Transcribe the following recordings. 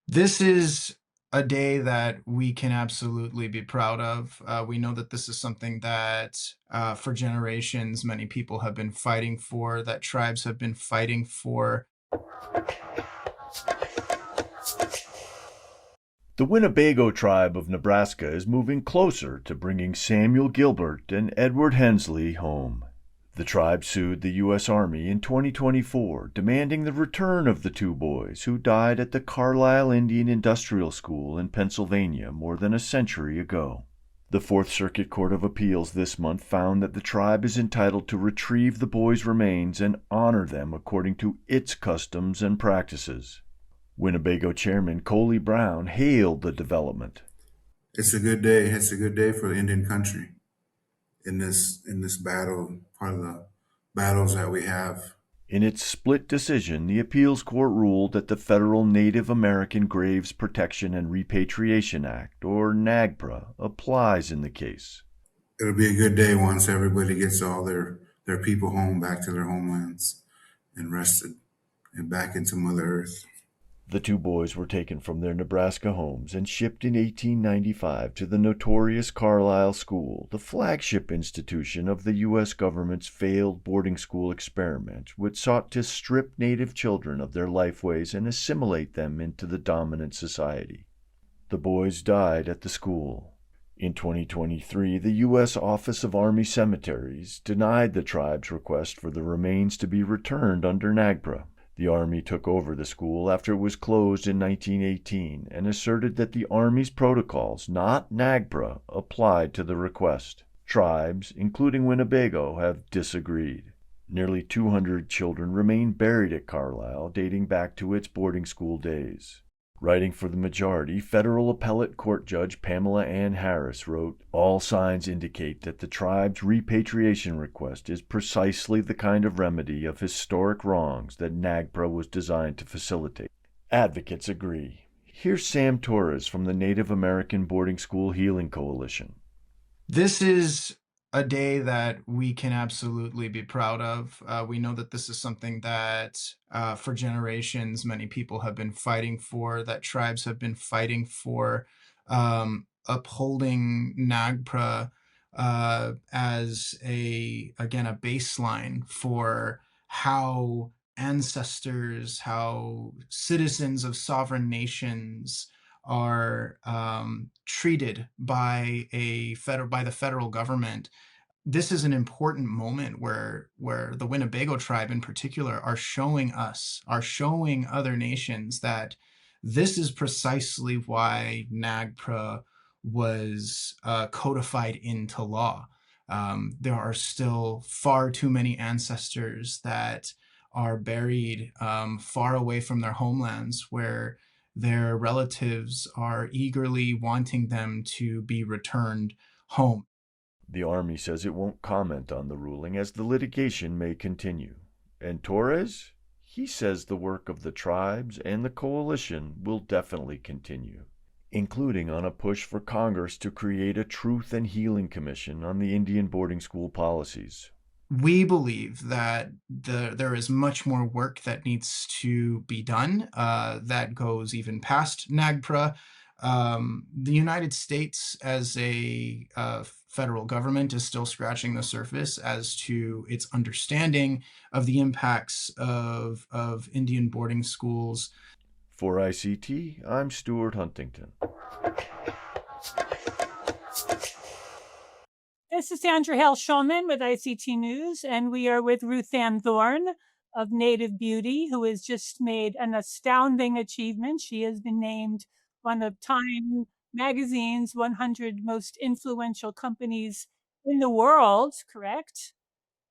This is a day that we can absolutely be proud of. We know that this is something that, for generations, many people have been fighting for, that tribes have been fighting for. The Winnebago tribe of Nebraska is moving closer to bringing Samuel Gilbert and Edward Hensley home. The tribe sued the U.S. Army in 2024, demanding the return of the two boys who died at the Carlisle Indian Industrial School in Pennsylvania more than a century ago. The Fourth Circuit Court of Appeals this month found that the tribe is entitled to retrieve the boys' remains and honor them according to its customs and practices. Winnebago Chairman Coley Brown hailed the development. It's a good day. It's a good day for the Indian country in this battle, part of the battles that we have. In its split decision, the appeals court ruled that the Federal Native American Graves Protection and Repatriation Act, or NAGPRA, applies in the case. It'll be a good day once everybody gets all their people home, back to their homelands, and rested, and back into Mother Earth. The two boys were taken from their Nebraska homes and shipped in 1895 to the notorious Carlisle School, the flagship institution of the U.S. government's failed boarding school experiment, which sought to strip Native children of their lifeways and assimilate them into the dominant society. The boys died at the school. In 2023, the U.S. Office of Army Cemeteries denied the tribe's request for the remains to be returned under NAGPRA. The Army took over the school after it was closed in 1918 and asserted that the Army's protocols, not NAGPRA, applied to the request. Tribes, including Winnebago, have disagreed. Nearly 200 children remain buried at Carlisle, dating back to its boarding school days. Writing for the majority, federal appellate court judge Pamela Ann Harris wrote, "All signs indicate that the tribe's repatriation request is precisely the kind of remedy of historic wrongs that NAGPRA was designed to facilitate." Advocates agree. Here's Sam Torres from the Native American Boarding School Healing Coalition. This is a day that we can absolutely be proud of. We know that this is something that, for generations, many people have been fighting for, that tribes have been fighting for, upholding NAGPRA as again, a baseline for how ancestors, how citizens of sovereign nations are treated by the federal government. This is an important moment where the Winnebago tribe in particular are showing other nations that this is precisely why NAGPRA was codified into law. There are still far too many ancestors that are buried far away from their homelands, where their relatives are eagerly wanting them to be returned home. The Army says it won't comment on the ruling as the litigation may continue. And Torres? He says the work of the tribes and the coalition will definitely continue, including on a push for Congress to create a Truth and Healing Commission on the Indian boarding school policies. We believe that there is much more work that needs to be done that goes even past NAGPRA. The United States, as a federal government, is still scratching the surface as to its understanding of the impacts of Indian boarding schools. For ICT, I'm Stuart Huntington. This is Sandra Hale Shulman with ICT News, and we are with Ruth Ann Thorne of Native Beauty, who has just made an astounding achievement. She has been named one of Time Magazine's 100 most influential companies in the world, correct?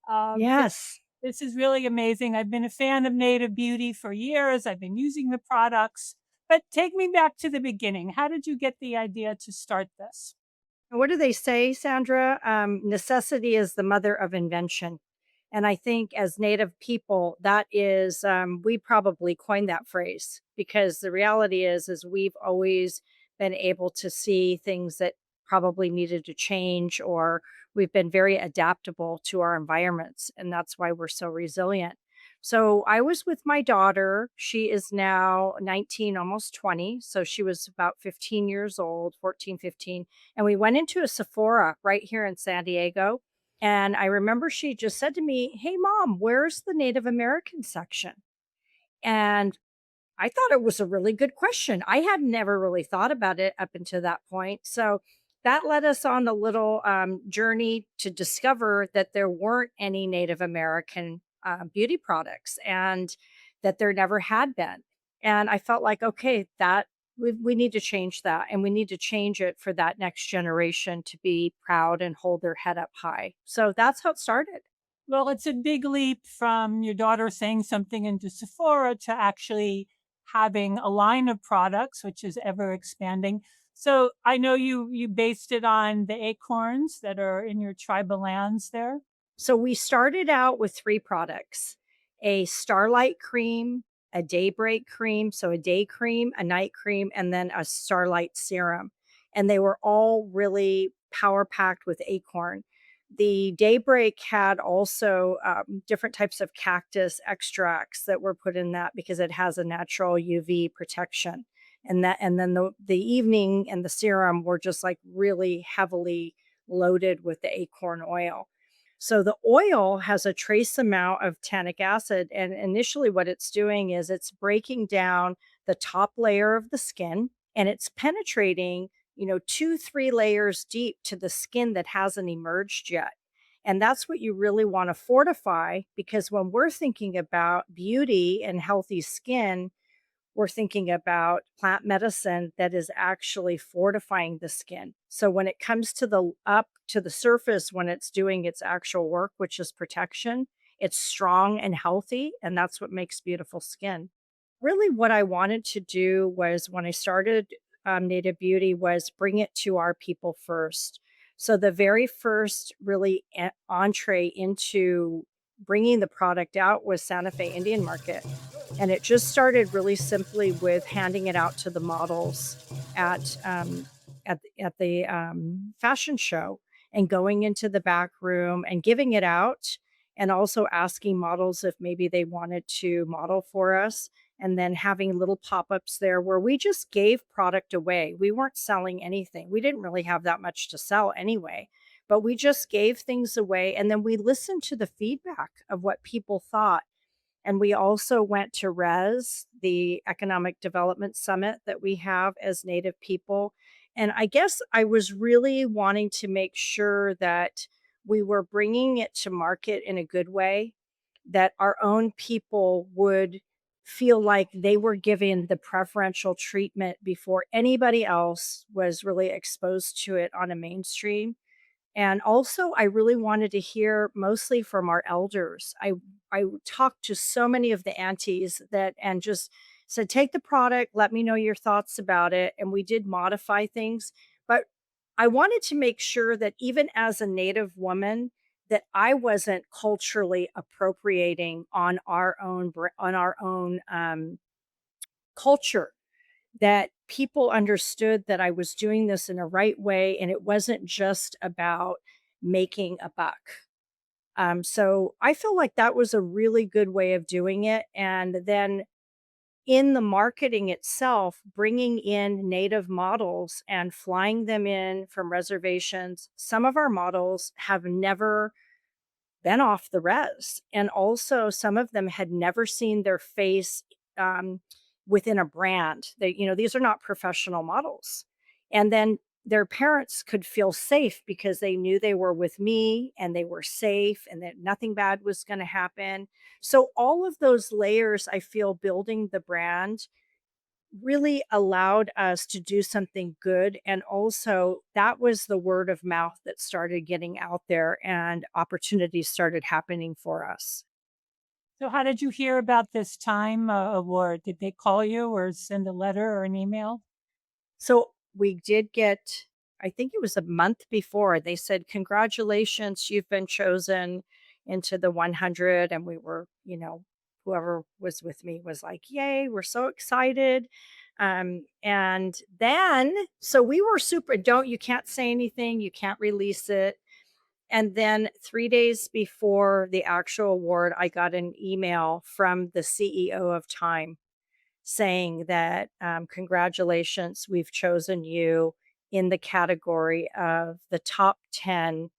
Yes. This is really amazing. I've been a fan of Native Beauty for years. I've been using the products. But take me back to the beginning. How did you get the idea to start this? What do they say, Sandra? Necessity is the mother of invention. And I think as Native people, that is, we probably coined that phrase because the reality is we've always been able to see things that probably needed to change, or we've been very adaptable to our environments. And that's why we're so resilient. So I was with my daughter. She is now 19, almost 20. So she was about 15 years old, 14, 15. And we went into a Sephora right here in San Diego. And I remember she just said to me, "Hey, mom, where's the Native American section?" And I thought it was a really good question. I had never really thought about it up until that point. So that led us on a little journey to discover that there weren't any Native American beauty products and that there never had been. And I felt like, okay, that we need to change that and we need to change it for that next generation to be proud and hold their head up high. So that's how it started. Well, it's a big leap from your daughter saying something into Sephora to actually having a line of products, which is ever expanding. So I know you based it on the acorns that are in your tribal lands there. So we started out with 3 products: a Starlight cream, a Daybreak cream, so a day cream, a night cream, and then a Starlight serum. And they were all really power packed with acorn. The Daybreak had also different types of cactus extracts that were put in that because it has a natural UV protection. And then the evening and the serum were just like really heavily loaded with the acorn oil. So the oil has a trace amount of tannic acid, and initially what it's doing is it's breaking down the top layer of the skin and it's penetrating, 2, 3 layers deep to the skin that hasn't emerged yet. And that's what you really want to fortify because when we're thinking about beauty and healthy skin, we're thinking about plant medicine that is actually fortifying the skin. So when it comes to the up to the surface, when it's doing its actual work, which is protection, it's strong and healthy. And that's what makes beautiful skin. Really, what I wanted to do was when I started Native Beauty was bring it to our people first. So the very first really entree into bringing the product out was Santa Fe Indian Market. And it just started really simply with handing it out to the models at the fashion show and going into the back room and giving it out and also asking models if maybe they wanted to model for us and then having little pop-ups there where we just gave product away. We weren't selling anything. We didn't really have that much to sell anyway, but we just gave things away and then we listened to the feedback of what people thought. And we also went to the Economic Development Summit that we have as Native people. And I guess I was really wanting to make sure that we were bringing it to market in a good way, that our own people would feel like they were given the preferential treatment before anybody else was really exposed to it on a mainstream. And also, I really wanted to hear mostly from our elders. I talked to so many of the aunties that and just said, "Take the product, let me know your thoughts about it." And we did modify things, but I wanted to make sure that even as a Native woman, that I wasn't culturally appropriating on our own culture, that people understood that I was doing this in a right way and it wasn't just about making a buck. So I feel like that was a really good way of doing it. And then in the marketing itself, bringing in native models and flying them in from reservations. Some of our models have never been off the res. And also, some of them had never seen their face um, within a brand. These are not professional models. And then their parents could feel safe because they knew they were with me and they were safe and that nothing bad was going to happen. So, all of those layers, I feel, building the brand really allowed us to do something good. And also, that was the word of mouth that started getting out there and opportunities started happening for us. So how did you hear about this Time award? Did they call you or send a letter or an email? So we did get, I think it was a month before, they said, "Congratulations, you've been chosen into the 100." And we were, whoever was with me was like, "Yay, we're so excited." And then, so we were super, you can't say anything, you can't release it. And then 3 days before the actual award, I got an email from the CEO of Time saying that, congratulations, we've chosen you in the category of the top 10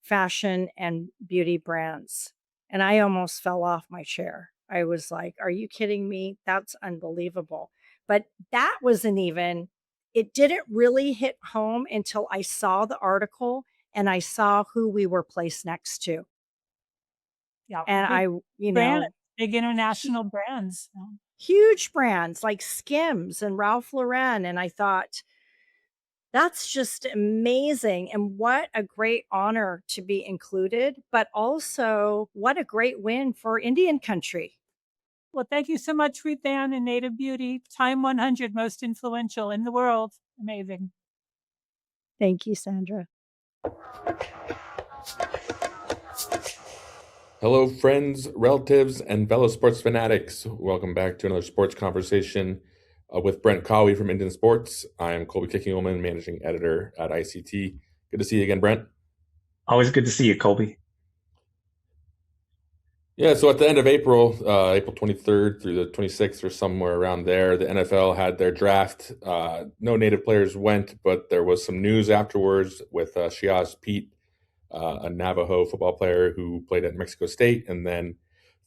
fashion and beauty brands. And I almost fell off my chair. I was like, are you kidding me? That's unbelievable. But that wasn't even, it didn't really hit home until I saw the article and I saw who we were placed next to. Yeah, And big I, brands, big international brands. huge brands like Skims and Ralph Lauren. And I thought, that's just amazing. And what a great honor to be included, but also what a great win for Indian country. Well, thank you so much, Ruth Ann and Native Beauty. Time 100 most influential in the world. Amazing. Thank you, Sandra. Hello, friends, relatives, and fellow sports fanatics. Welcome back to another sports conversation with Brent Cowie from Indian Sports. I am Colby Kicking-Ullman, managing editor at ICT. Good to see you again, Brent. Always good to see you, Colby. Yeah, so at the end of April, April 23rd through the 26th or somewhere around there, the NFL had their draft. No native players went, but there was some news afterwards with Shiyazh Pete, a Navajo football player who played at Mexico State and then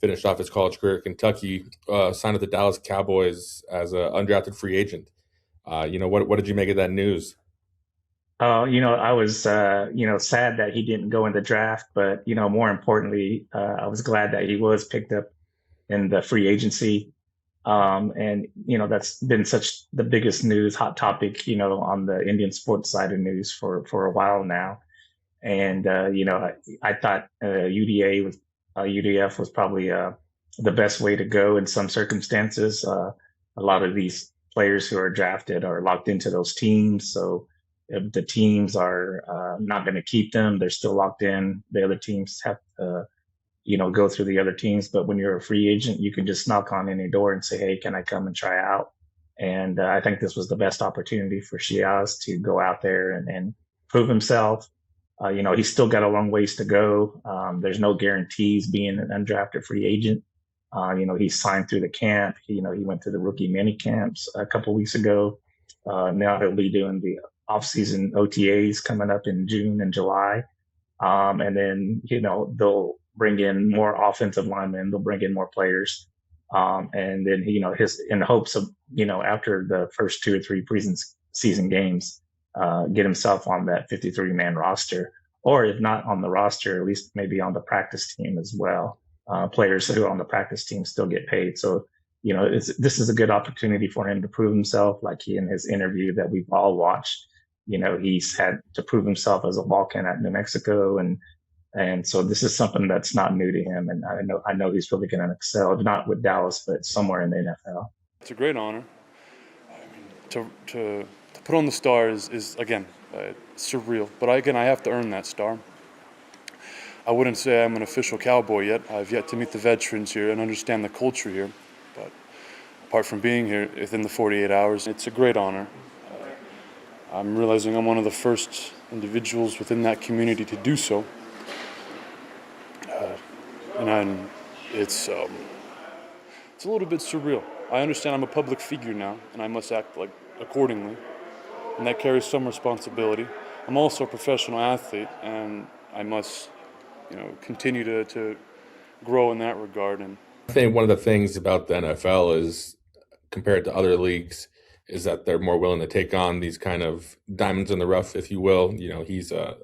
finished off his college career at Kentucky, signed with the Dallas Cowboys as an undrafted free agent. What did you make of that news? I was, sad that he didn't go in the draft, but, more importantly, I was glad that he was picked up in the free agency. That's been such the biggest news, hot topic, on the Indian sports side of news for a while now. And, I thought UDF was probably the best way to go in some circumstances. A lot of these players who are drafted are locked into those teams. So if the teams are not going to keep them, they're still locked in. The other teams have to, go through the other teams. But when you're a free agent, you can just knock on any door and say, hey, can I come and try out? And I think this was the best opportunity for Shiyazh to go out there and prove himself. He's still got a long ways to go. There's no guarantees being an undrafted free agent. He signed through the camp. He went to the rookie mini camps a couple weeks ago. Now he'll be doing the off-season OTAs coming up in June and July. And then, they'll bring in more offensive linemen. They'll bring in more players. And then, in hopes of, after the first 2 or 3 season games, get himself on that 53-man roster, or if not on the roster, at least maybe on the practice team as well. Players who are on the practice team still get paid. So, this is a good opportunity for him to prove himself, like he in his interview that we've all watched. He's had to prove himself as a Balkan at New Mexico. And so this is something that's not new to him. And I know he's really going to excel, if not with Dallas, but somewhere in the NFL. It's a great honor. To put on the star is again, surreal. But I have to earn that star. I wouldn't say I'm an official Cowboy yet. I've yet to meet the veterans here and understand the culture here. But apart from being here within the 48 hours, it's a great honor. I'm realizing I'm one of the first individuals within that community to do so. It's a little bit surreal. I understand I'm a public figure now, and I must act accordingly, and that carries some responsibility. I'm also a professional athlete, and I must, continue to grow in that regard. And I think one of the things about the NFL is, compared to other leagues, is that they're more willing to take on these kind of diamonds in the rough, if you will. He's a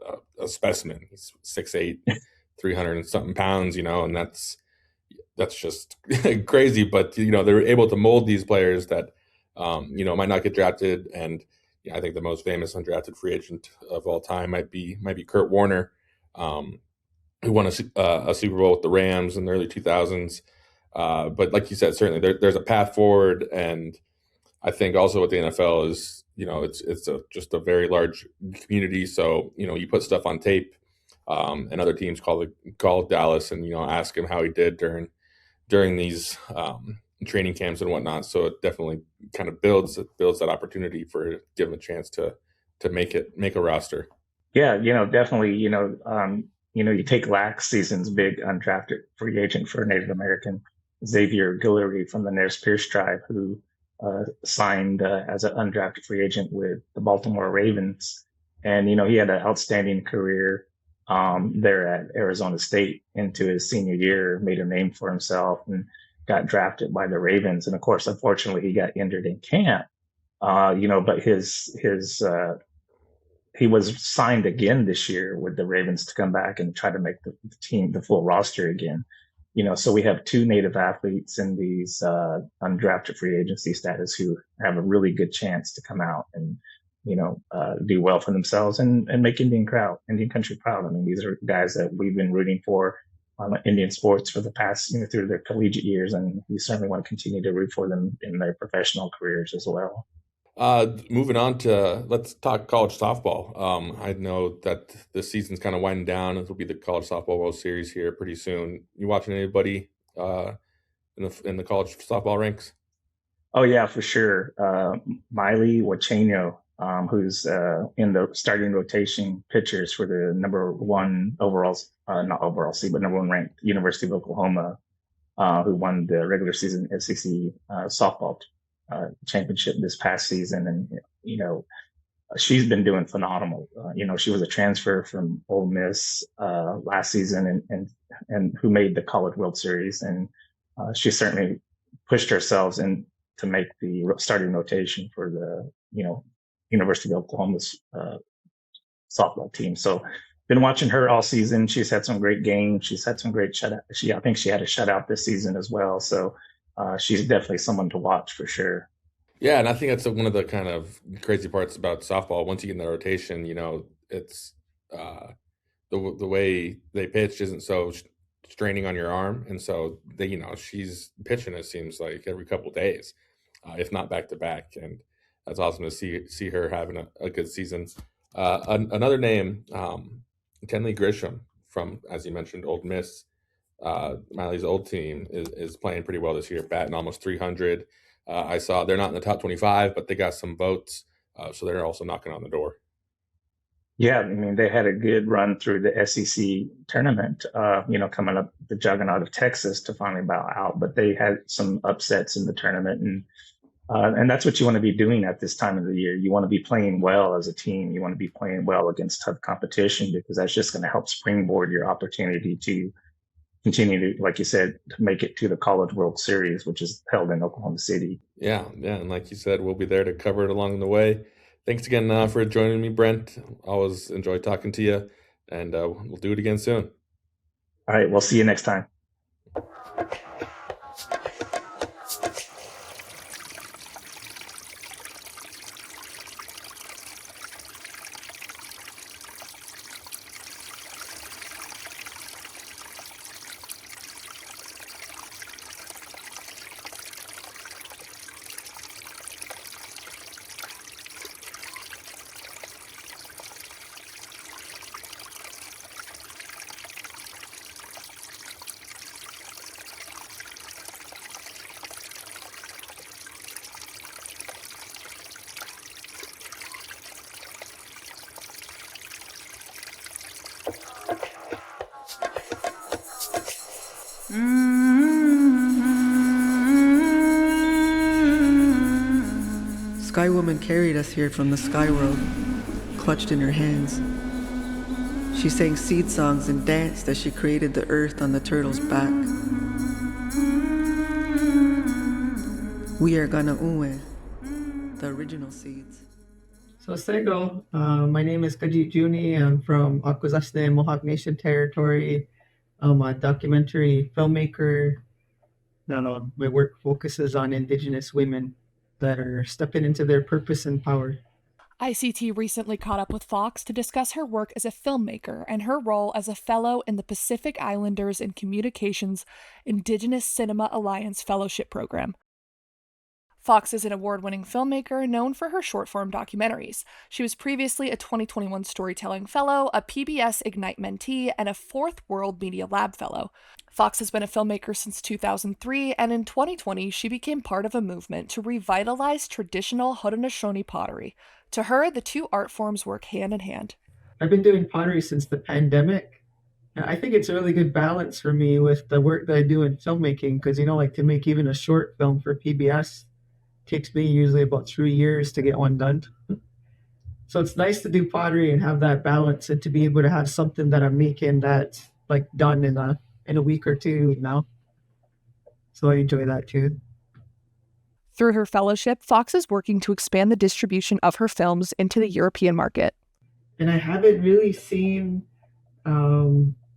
specimen. He's 6'8", 300 and something pounds, and that's just crazy. But, they're able to mold these players that, might not get drafted. And I think the most famous undrafted free agent of all time might be Kurt Warner, who won a Super Bowl with the Rams in the early 2000s. But like you said, certainly there's a path forward. And I think also with the NFL is, it's just a very large community. So, you put stuff on tape, and other teams call Dallas and, ask him how he did during these training camps and whatnot. So it definitely kind of builds that opportunity for give him a chance to make a roster. Yeah, definitely, you take last season's big undrafted free agent for Native American, Xavier Guillory from the Nez Perce tribe, who signed as an undrafted free agent with the Baltimore Ravens. And, he had an outstanding career there at Arizona State into his senior year, made a name for himself, and got drafted by the Ravens. And of course, unfortunately, he got injured in camp. But his he was signed again this year with the Ravens to come back and try to make the team, the full roster again. So we have two Native athletes in these undrafted free agency status who have a really good chance to come out and, do well for themselves and make Indian country proud. I mean, these are guys that we've been rooting for on Indian sports for the past, through their collegiate years, and we certainly want to continue to root for them in their professional careers as well. Moving on to, let's talk college softball. I know that the season's kind of winding down. It'll be the College Softball World Series here pretty soon. You watching anybody in the college softball ranks? Oh yeah, for sure. Miley Wacheno, who's in the starting rotation pitchers for the number one overall, not overall seed, but number one ranked University of Oklahoma, who won the regular season SEC softball championship this past season. And, she's been doing phenomenal. She was a transfer from Ole Miss last season and who made the College World Series. And she certainly pushed herself in to make the starting rotation for the, University of Oklahoma's softball team. So been watching her all season. She's had some great games. She's had some great shutout. I think she had a shutout this season as well. So she's definitely someone to watch for sure. Yeah, and I think that's one of the kind of crazy parts about softball. Once you get in the rotation, it's the way they pitch isn't so straining on your arm, and so she's pitching, it seems like, every couple of days, if not back to back, and that's awesome to see her having a good season. Another name, Kenley Grisham from, as you mentioned, Ole Miss. Miley's old team is playing pretty well this year, batting almost 300. I saw they're not in the top 25, but they got some votes, so they're also knocking on the door. Yeah, I mean, they had a good run through the SEC tournament, coming up the juggernaut of Texas to finally bow out, but they had some upsets in the tournament, and that's what you want to be doing at this time of the year. You want to be playing well as a team. You want to be playing well against tough competition, because that's just going to help springboard your opportunity to continue to, like you said, to make it to the College World Series, which is held in Oklahoma City. Yeah, and like you said, we'll be there to cover it along the way. Thanks again for joining me, Brent. Always enjoy talking to you, and we'll do it again soon. All right, we'll see you next time. Sky Woman carried us here from the sky world, clutched in her hands. She sang seed songs and danced as she created the earth on the turtle's back. We are gonna unwe, the original seeds. So Sego, my name is Kajit Juni. I'm from Akwesasne, Mohawk Nation territory. I'm a documentary filmmaker. My work focuses on Indigenous women that are stepping into their purpose and power. ICT recently caught up with Fox to discuss her work as a filmmaker and her role as a fellow in the Pacific Islanders and Communications Indigenous Cinema Alliance Fellowship Program. Fox is an award-winning filmmaker known for her short-form documentaries. She was previously a 2021 Storytelling Fellow, a PBS Ignite Mentee, and a Fourth World Media Lab Fellow. Fox has been a filmmaker since 2003, and in 2020, she became part of a movement to revitalize traditional Haudenosaunee pottery. To her, the two art forms work hand in hand. I've been doing pottery since the pandemic. And I think it's a really good balance for me with the work that I do in filmmaking because, like to make even a short film for PBS takes me usually about 3 years to get one done. So it's nice to do pottery and have that balance and to be able to have something that I'm making that's like done in a week or two, So I enjoy that too. Through her fellowship, Fox is working to expand the distribution of her films into the European market. And I haven't really seen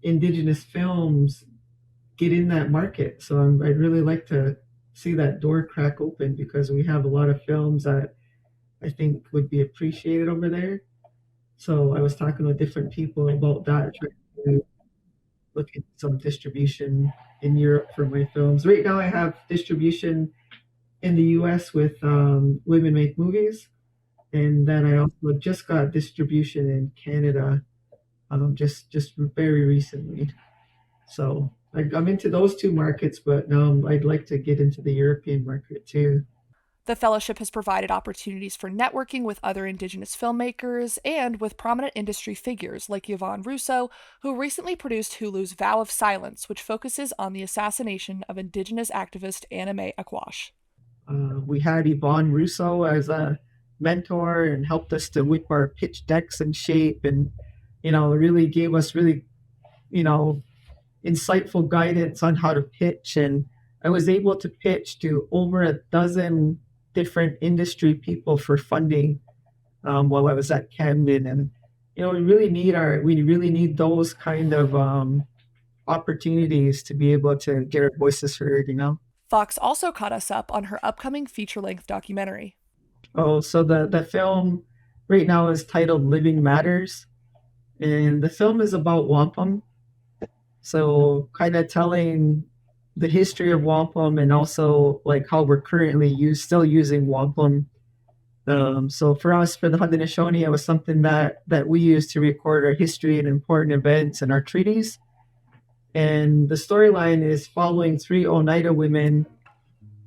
Indigenous films get in that market. So I'd really like to see that door crack open because we have a lot of films that I think would be appreciated over there. So I was talking with different people about that, trying to look at some distribution in Europe for my films. Right now I have distribution in the US with Women Make Movies. And then I also just got distribution in Canada just very recently. So I'm into those two markets, but now I'd like to get into the European market too. The fellowship has provided opportunities for networking with other Indigenous filmmakers and with prominent industry figures like Yvonne Russo, who recently produced Hulu's Vow of Silence, which focuses on the assassination of Indigenous activist Anna Mae Aquash. We had Yvonne Russo as a mentor and helped us to whip our pitch decks in shape and, really gave us really, insightful guidance on how to pitch. And I was able to pitch to over a dozen different industry people for funding while I was at Camden. And, we really need those kind of opportunities to be able to get our voices heard, Fox also caught us up on her upcoming feature-length documentary. Oh, so the film right now is titled Living Matters. And the film is about wampum. So kind of telling the history of wampum and also like how we're currently still using wampum. So for us, for the Haudenosaunee, it was something that we use to record our history and important events and our treaties. And the storyline is following 3 Oneida women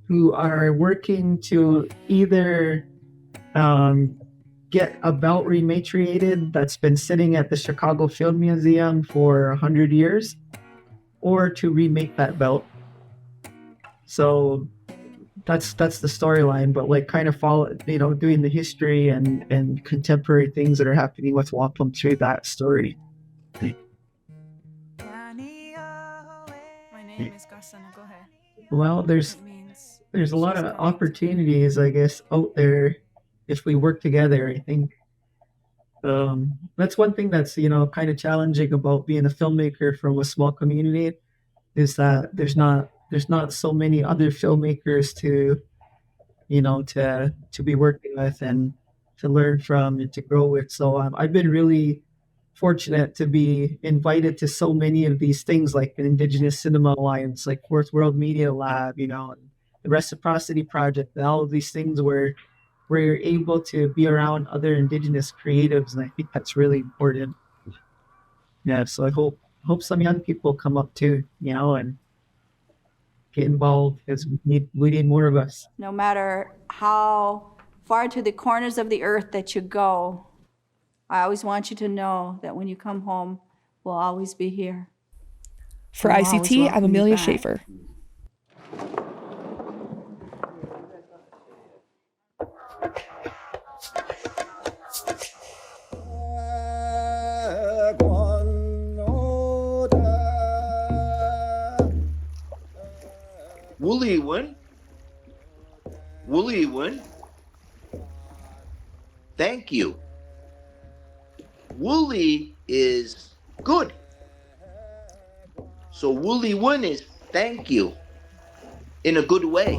who are working to either get a belt rematriated that's been sitting at the Chicago Field Museum for 100 years, or to remake that belt. So that's the storyline, but like kind of follow, doing the history and contemporary things that are happening with wampum through that story. My name is Gasana. Go ahead. Well, there's a lot of opportunities, I guess, out there if we work together. I think that's one thing that's kind of challenging about being a filmmaker from a small community is that there's not so many other filmmakers to be working with and to learn from and to grow with. So I've been really fortunate to be invited to so many of these things like an Indigenous Cinema Alliance, like Fourth World Media Lab, and the Reciprocity Project, and all of these things where you're able to be around other Indigenous creatives, and I think that's really important. Yeah, so I hope some young people come up too, and get involved because we need more of us. No matter how far to the corners of the earth that you go, I always want you to know that when you come home, we'll always be here. For ICT, I'm Amelia Schaefer. Woolly-win. Thank you. Woolly is good. So woolly-win is thank you in a good way.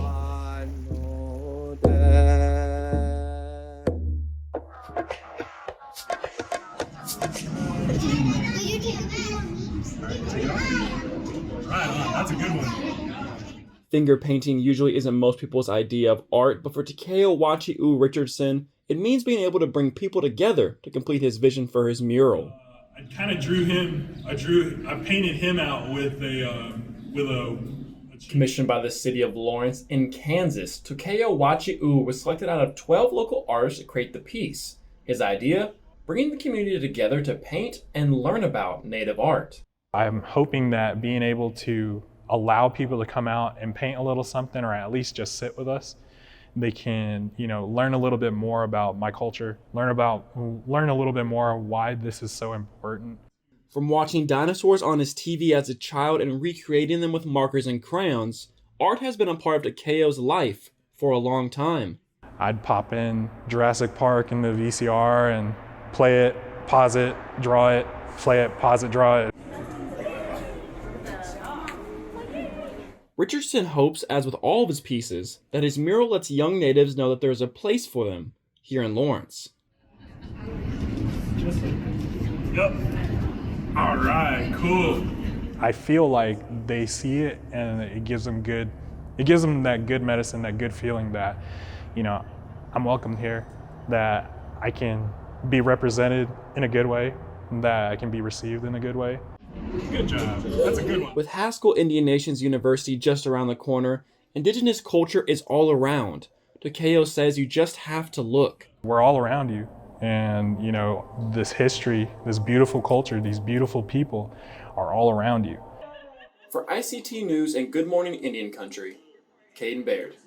That's a good one. Finger painting usually isn't most people's idea of art, but for Takeo Wachiu Richardson, it means being able to bring people together to complete his vision for his mural. I kind of drew him. I painted him out with a Commissioned by the city of Lawrence in Kansas, Takeo Wachiu was selected out of 12 local artists to create the piece. His idea? bringing the community together to paint and learn about Native art. I'm hoping that being able to allow people to come out and paint a little something, or at least just sit with us, they can, learn a little bit more about my culture, learn a little bit more why this is so important. From watching dinosaurs on his TV as a child and recreating them with markers and crayons, art has been a part of Takayo's life for a long time. I'd pop in Jurassic Park in the VCR and play it, pause it, draw it, play it, pause it, draw it. Richardson hopes, as with all of his pieces, that his mural lets young natives know that there is a place for them here in Lawrence. Yep. All right, cool. I feel like they see it and it gives them that good medicine, that good feeling that, I'm welcome here, that I can be represented in a good way, that I can be received in a good way. Good job. That's a good one. With Haskell Indian Nations University just around the corner, Indigenous culture is all around. Takayo says you just have to look. We're all around you. And, this history, this beautiful culture, these beautiful people are all around you. For ICT News and Good Morning Indian Country, Caden Baird.